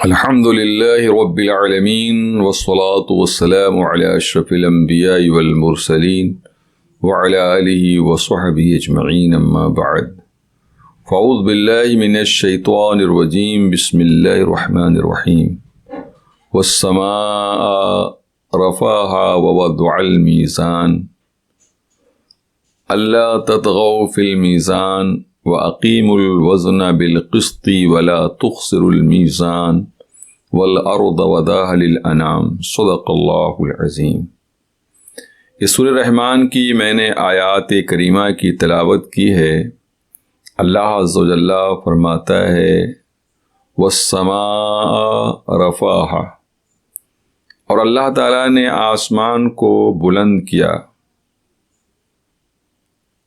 الحمد لله رب العالمين والصلاة والسلام على أشرف الأنبياء والمرسلين وعلى آله وصحبه أجمعين أما بعد فأعوذ بالله من الشيطان الرجيم بسم الله الرحمن الرحيم والسماء رفعها ووضع الميزان ألا تطغوا في الميزان وأقيموا الوزن بالقسط ولا تخسروا الميزان والأرض وضعها للأنام صدق اللہ العظیم۔ اس سورہ رحمان کی میں نے آیات کریمہ کی تلاوت کی ہے۔ اللہ عز و جل فرماتا ہے والسماء رفعها، اور اللہ تعالیٰ نے آسمان کو بلند کیا،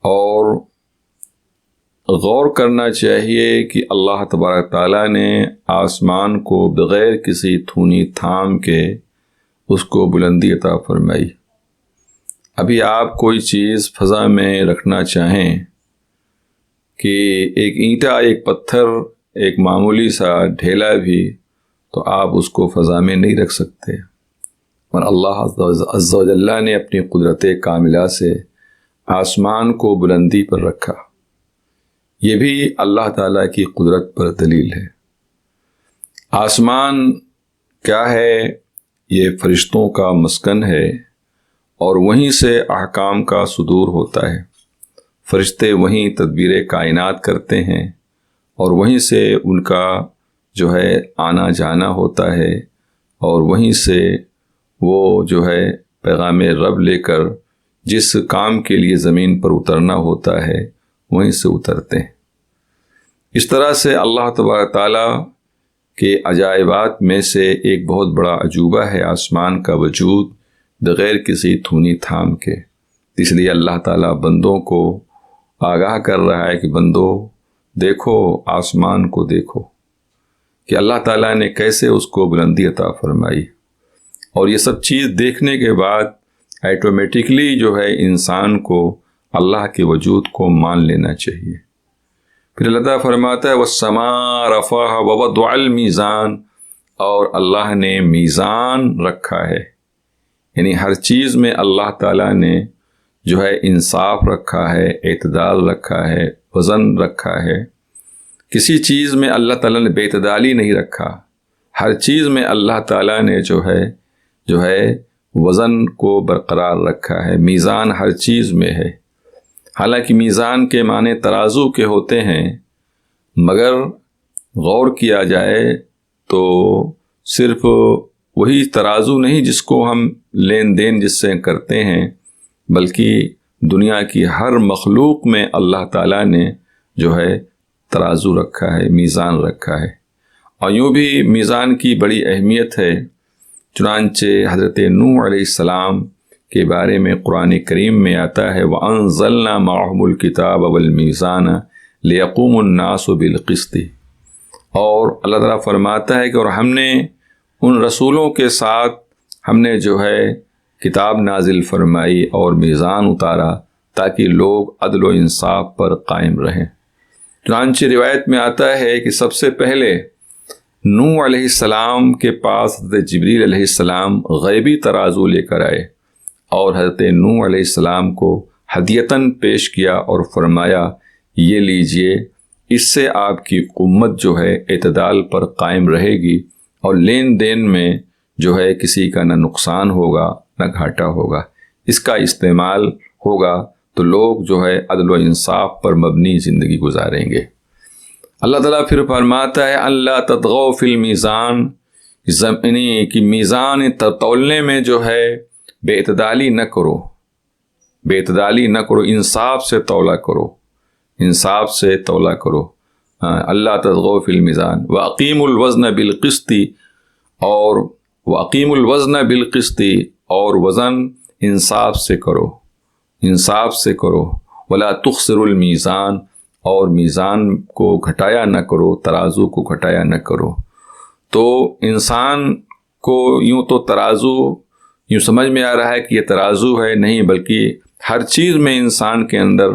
اور غور کرنا چاہیے کہ اللہ تبارک تعالیٰ نے آسمان کو بغیر کسی تھونی تھام کے اس کو بلندی عطا فرمائی۔ ابھی آپ کوئی چیز فضا میں رکھنا چاہیں کہ ایک اینٹا، ایک پتھر، ایک معمولی سا ڈھیلا بھی، تو آپ اس کو فضا میں نہیں رکھ سکتے، اور اللہ عز و جل نے اپنی قدرت کاملہ سے آسمان کو بلندی پر رکھا۔ یہ بھی اللہ تعالیٰ کی قدرت پر دلیل ہے۔ آسمان کیا ہے؟ یہ فرشتوں کا مسکن ہے، اور وہیں سے احکام کا صدور ہوتا ہے۔ فرشتے وہیں تدبیر کائنات کرتے ہیں، اور وہیں سے ان کا جو ہے آنا جانا ہوتا ہے، اور وہیں سے وہ جو ہے پیغام رب لے کر جس کام کے لیے زمین پر اترنا ہوتا ہے وہیں سے اترتے ہیں۔ اس طرح سے اللہ تبارک تعالیٰ کے عجائبات میں سے ایک بہت بڑا عجوبہ ہے آسمان کا وجود بغیر کسی تھونی تھام کے۔ اس لیے اللہ تعالیٰ بندوں کو آگاہ کر رہا ہے کہ بندو دیکھو، آسمان کو دیکھو کہ اللہ تعالیٰ نے کیسے اس کو بلندی عطا فرمائی۔ اور یہ سب چیز دیکھنے کے بعد آٹومیٹکلی جو ہے انسان کو اللہ کے وجود کو مان لینا چاہیے۔ پھر اللہ تعالیٰ فرماتا ہے والسماء رفعها ووضع الميزان، اور اللہ نے میزان رکھا ہے، یعنی ہر چیز میں اللہ تعالیٰ نے جو ہے انصاف رکھا ہے، اعتدال رکھا ہے، وزن رکھا ہے۔ کسی چیز میں اللہ تعالیٰ نے بے اعتدالی نہیں رکھا، ہر چیز میں اللہ تعالیٰ نے جو ہے وزن کو برقرار رکھا ہے۔ میزان ہر چیز میں ہے۔ حالانکہ میزان کے معنی ترازو کے ہوتے ہیں، مگر غور کیا جائے تو صرف وہی ترازو نہیں جس کو ہم لین دین جس سے کرتے ہیں، بلکہ دنیا کی ہر مخلوق میں اللہ تعالیٰ نے جو ہے ترازو رکھا ہے، میزان رکھا ہے۔ اور یوں بھی میزان کی بڑی اہمیت ہے، چنانچہ حضرت نوح علیہ السلام کے بارے میں قرآن کریم میں آتا ہے وَأَنزَلْنَا مَعَهُمُ الْكِتَابَ وَالْمِيزَانَ لِيَقُومَ النَّاسُ بِالْقِسْطِ، اور اللہ تعالیٰ فرماتا ہے کہ اور ہم نے ان رسولوں کے ساتھ ہم نے جو ہے کتاب نازل فرمائی اور میزان اتارا تاکہ لوگ عدل و انصاف پر قائم رہیں۔ چنانچہ روایت میں آتا ہے کہ سب سے پہلے نوح علیہ السلام کے پاس حضرت جبریل علیہ السلام غیبی ترازو لے کر آئے، اور حضرت نوح علیہ السلام کو ہدیتاً پیش کیا اور فرمایا یہ لیجئے، اس سے آپ کی امت جو ہے اعتدال پر قائم رہے گی، اور لین دین میں جو ہے کسی کا نہ نقصان ہوگا نہ گھاٹا ہوگا، اس کا استعمال ہوگا تو لوگ جو ہے عدل و انصاف پر مبنی زندگی گزاریں گے۔ اللہ تعالیٰ پھر فرماتا ہے اللہ تطغوا فی المیزان، زمینی کی میزان تولنے میں جو ہے بے اعتدالی نہ کرو، بے اعتدالی نہ کرو، انصاف سے تولا کرو، انصاف سے تولا کرو۔ اللہ تطغوا فی المیزان واقیموا الوزن بالقسط، اور واقیموا الوزن بالقسط، اور وزن انصاف سے کرو، انصاف سے کرو۔ ولا تخسروا المیزان، اور میزان کو گھٹایا نہ کرو، ترازو کو گھٹایا نہ کرو۔ تو انسان کو یوں تو ترازو یوں سمجھ میں آ رہا ہے کہ یہ ترازو ہے، نہیں، بلکہ ہر چیز میں انسان کے اندر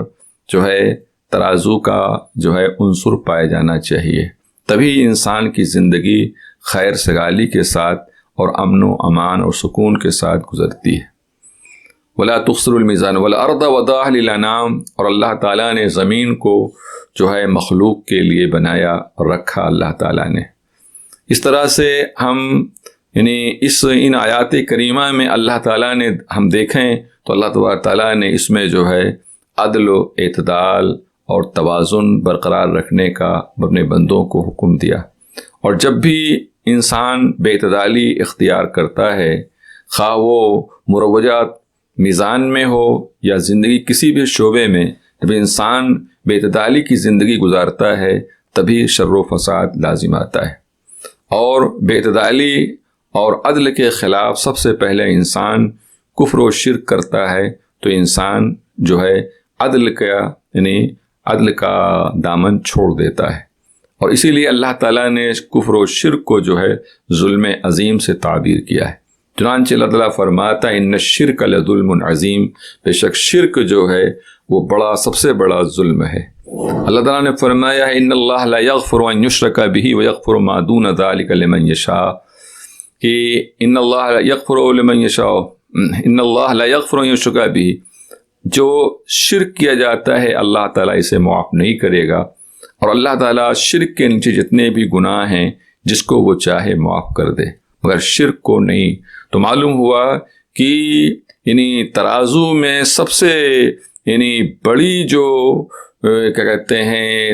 جو ہے ترازو کا جو ہے عنصر پایا جانا چاہیے، تبھی انسان کی زندگی خیر سگالی کے ساتھ اور امن و امان اور سکون کے ساتھ گزرتی ہے۔ ولا تخسر المیزان والارض وضعها للانام، اور اللہ تعالیٰ نے زمین کو جو ہے مخلوق کے لیے بنایا اور رکھا اللہ تعالیٰ نے۔ اس طرح سے ہم ان آیات کریمہ میں اللہ تعالیٰ نے ہم دیکھیں تو اللہ تبارک تعالیٰ نے اس میں جو ہے عدل و اعتدال اور توازن برقرار رکھنے کا اپنے بندوں کو حکم دیا، اور جب بھی انسان بے اعتدالی اختیار کرتا ہے، خواہ وہ مروجات میزان میں ہو یا زندگی کسی بھی شعبے میں، جب انسان بے اعتدالی کی زندگی گزارتا ہے تبھی شر و فساد لازم آتا ہے۔ اور بے اعتدالی اور عدل کے خلاف سب سے پہلے انسان کفر و شرک کرتا ہے، تو انسان جو ہے عدل کا دامن چھوڑ دیتا ہے، اور اسی لیے اللہ تعالیٰ نے کفر و شرک کو جو ہے ظلم عظیم سے تعبیر کیا ہے۔ چنانچہ اللہ تعالیٰ فرماتا ہے ان الشرک لظلم عظیم، بے شک شرک جو ہے وہ سب سے بڑا ظلم ہے۔ اللہ تعالیٰ نے فرمایا ہے ان اللہ لا یغفر ان یشرک بہ ویغفر ما دون ذلک لمن یشاء، کہ ان اللہ لا یغفر لمن یشاء، ان اللہ لا یغفر ان یشرک بہ، جو شرک کیا جاتا ہے اللہ تعالیٰ اسے معاف نہیں کرے گا، اور اللہ تعالیٰ شرک کے نیچے جتنے بھی گناہ ہیں جس کو وہ چاہے معاف کر دے، مگر شرک کو نہیں۔ تو معلوم ہوا کہ ترازو میں سب سے بڑی جو کیا کہتے ہیں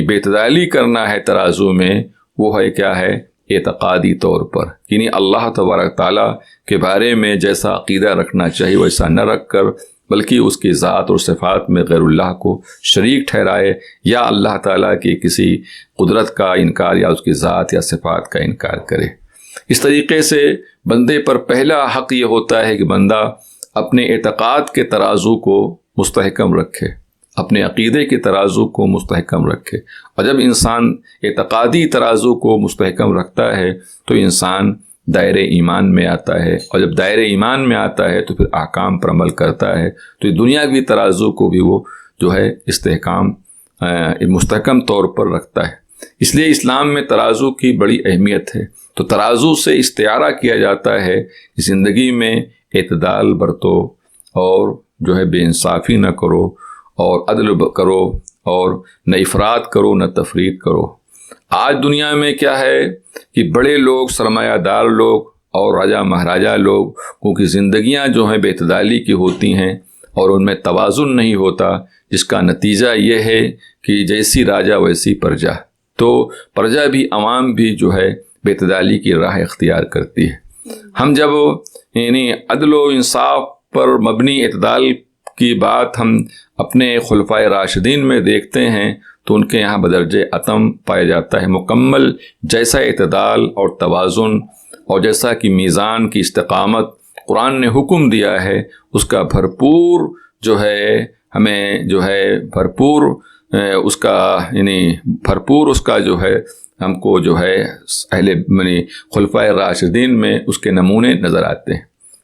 بے اعتدالی کرنا ہے ترازو میں، وہ ہے کیا ہے؟ اعتقادی طور پر، اللہ تبارک تعالیٰ کے بارے میں جیسا عقیدہ رکھنا چاہیے ویسا نہ رکھ کر، بلکہ اس کی ذات اور صفات میں غیر اللہ کو شریک ٹھہرائے، یا اللہ تعالیٰ کی کسی قدرت کا انکار یا اس کی ذات یا صفات کا انکار کرے۔ اس طریقے سے بندے پر پہلا حق یہ ہوتا ہے کہ بندہ اپنے اعتقاد کے ترازو کو مستحکم رکھے، اپنے عقیدے کے ترازو کو مستحکم رکھے، اور جب انسان اعتقادی ترازو کو مستحکم رکھتا ہے تو انسان دائرۂ ایمان میں آتا ہے، اور جب دائرۂ ایمان میں آتا ہے تو پھر احکام پر عمل کرتا ہے، تو دنیاوی ترازو کو بھی وہ جو ہے مستحکم طور پر رکھتا ہے۔ اس لیے اسلام میں ترازو کی بڑی اہمیت ہے۔ تو ترازو سے استعارہ کیا جاتا ہے کہ زندگی میں اعتدال برتو، اور جو ہے بے انصافی نہ کرو، اور عدل کرو، اور نہ افراط کرو نہ تفریط کرو۔ آج دنیا میں کیا ہے کہ بڑے لوگ، سرمایہ دار لوگ اور راجہ مہاراجہ لوگ، کیونکہ زندگیاں جو ہیں بے اعتدالی کی ہوتی ہیں اور ان میں توازن نہیں ہوتا، جس کا نتیجہ یہ ہے کہ جیسی راجہ ویسی پرجا، تو پرجا بھی، عوام بھی جو ہے بے اعتدالی کی راہ اختیار کرتی ہے۔ ہم جب عدل و انصاف پر مبنی اعتدال کی بات ہم اپنے خلفائے راشدین میں دیکھتے ہیں تو ان کے یہاں بدرجہ اتم پایا جاتا ہے مکمل جیسا اعتدال اور توازن، اور جیسا کہ میزان کی استقامت قرآن نے حکم دیا ہے، اس کا بھرپور جو ہے ہمیں جو ہے بھرپور اس کا جو ہے ہم کو جو ہے خلفائے راشدین میں اس کے نمونے نظر آتے ہیں۔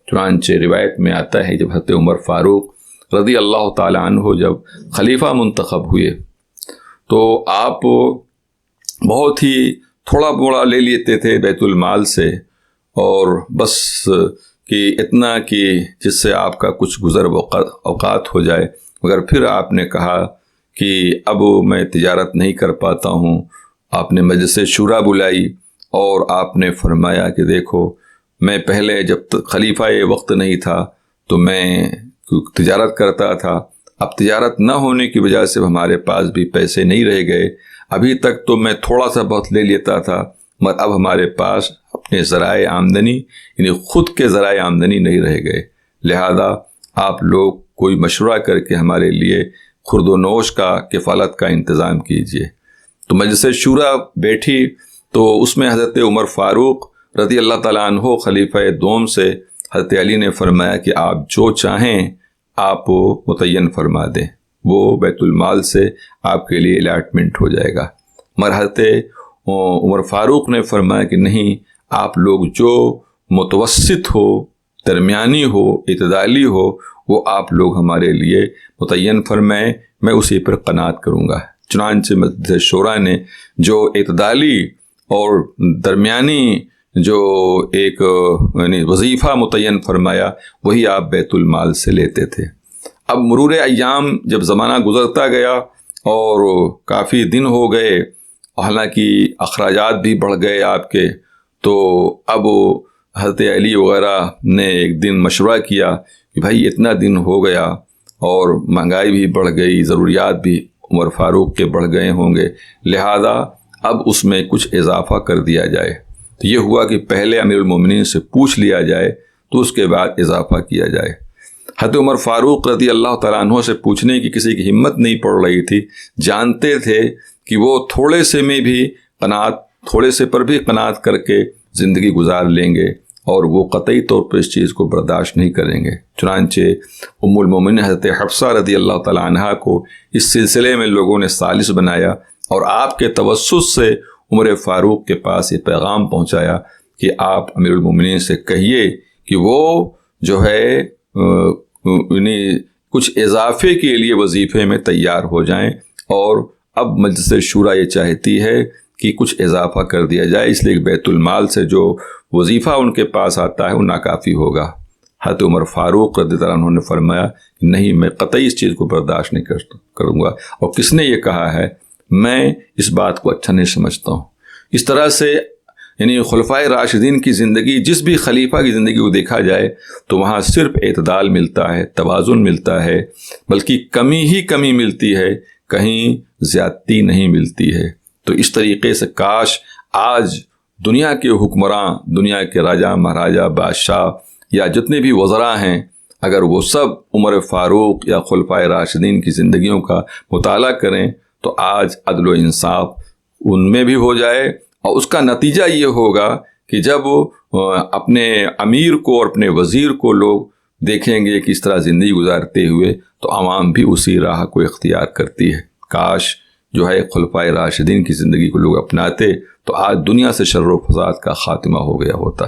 چنانچہ روایت میں آتا ہے جب حضرت عمر فاروق رضی اللہ تعالیٰ عنہ جب خلیفہ منتخب ہوئے تو آپ بہت ہی تھوڑا بوڑا لے لیتے تھے بیت المال سے، اور بس کہ اتنا کہ جس سے آپ کا کچھ گزر اوقات ہو جائے، مگر پھر آپ نے کہا کہ اب میں تجارت نہیں کر پاتا ہوں۔ آپ نے مجلس شورا بلائی اور آپ نے فرمایا کہ دیکھو، میں پہلے جب تک خلیفہ وقت نہیں تھا تو میں تجارت کرتا تھا، اب تجارت نہ ہونے کی وجہ سے ہمارے پاس بھی پیسے نہیں رہ گئے، ابھی تک تو میں تھوڑا سا بہت لے لیتا تھا، مگر اب ہمارے پاس اپنے ذرائع آمدنی خود کے ذرائع آمدنی نہیں رہ گئے، لہذا آپ لوگ کوئی مشورہ کر کے ہمارے لیے خورد و نوش کا کفالت کا انتظام کیجیے۔ تو مجلس شورا بیٹھی تو اس میں حضرت عمر فاروق رضی اللہ تعالیٰ عنہ خلیفہ دوم سے حضرت علی نے فرمایا کہ آپ جو چاہیں آپ متعین فرما دیں، وہ بیت المال سے آپ کے لیے الاٹمنٹ ہو جائے گا۔ مگر حضرت عمر فاروق نے فرمایا کہ نہیں، آپ لوگ جو متوسط ہو، درمیانی ہو، اعتدالی ہو، وہ آپ لوگ ہمارے لیے متعین فرمائیں، میں اسی پر قناعت کروں گا۔ چنانچہ مجلس شورا نے جو اعتدالی اور درمیانی جو ایک یعنی وظیفہ متعین فرمایا وہی آپ بیت المال سے لیتے تھے۔ اب مرور ایام جب زمانہ گزرتا گیا اور کافی دن ہو گئے، حالانکہ اخراجات بھی بڑھ گئے آپ کے، تو اب حضرت علی وغیرہ نے ایک دن مشورہ کیا کہ بھائی اتنا دن ہو گیا اور مہنگائی بھی بڑھ گئی، ضروریات بھی عمر فاروق کے بڑھ گئے ہوں گے، لہذا اب اس میں کچھ اضافہ کر دیا جائے۔ تو یہ ہوا کہ پہلے امیر المومنین سے پوچھ لیا جائے تو اس کے بعد اضافہ کیا جائے۔ حضرت عمر فاروق رضی اللہ تعالیٰ عنہ سے پوچھنے کی کسی کی ہمت نہیں پڑ رہی تھی، جانتے تھے کہ وہ تھوڑے سے میں بھی تھوڑے سے پر بھی قناعت کر کے زندگی گزار لیں گے اور وہ قطعی طور پر اس چیز کو برداشت نہیں کریں گے۔ چنانچہ ام المومنین حضرت حفصہ رضی اللہ تعالیٰ عنہا کو اس سلسلے میں لوگوں نے ثالث بنایا اور آپ کے توسط سے عمر فاروق کے پاس یہ پیغام پہنچایا کہ آپ امیر المومنین سے کہیے کہ وہ جو ہے یعنی کچھ اضافے کے لیے وظیفے میں تیار ہو جائیں، اور اب مجلس شورا یہ چاہتی ہے کہ کچھ اضافہ کر دیا جائے، اس لیے بیت المال سے جو وظیفہ ان کے پاس آتا ہے وہ ناکافی ہوگا۔ حضرت عمر فاروق رضی اللہ عنہ نے فرمایا کہ نہیں، میں قطعی اس چیز کو برداشت نہیں کروں گا، اور کس نے یہ کہا ہے؟ میں اس بات کو اچھا نہیں سمجھتا ہوں۔ اس طرح سے یعنی خلفائے راشدین کی زندگی، جس بھی خلیفہ کی زندگی کو دیکھا جائے تو وہاں صرف اعتدال ملتا ہے، توازن ملتا ہے، بلکہ کمی ہی کمی ملتی ہے، کہیں زیادتی نہیں ملتی ہے۔ تو اس طریقے سے کاش آج دنیا کے حکمراں، دنیا کے راجہ مہاراجہ بادشاہ یا جتنے بھی وزراء ہیں، اگر وہ سب عمر فاروق یا خلفائے راشدین کی زندگیوں کا مطالعہ کریں تو آج عدل و انصاف ان میں بھی ہو جائے، اور اس کا نتیجہ یہ ہوگا کہ جب اپنے امیر کو اور اپنے وزیر کو لوگ دیکھیں گے کہ اس طرح زندگی گزارتے ہوئے تو عوام بھی اسی راہ کو اختیار کرتی ہے۔ کاش جو ہے خلفائے راشدین کی زندگی کو لوگ اپناتے تو آج دنیا سے شر و فساد کا خاتمہ ہو گیا ہوتا۔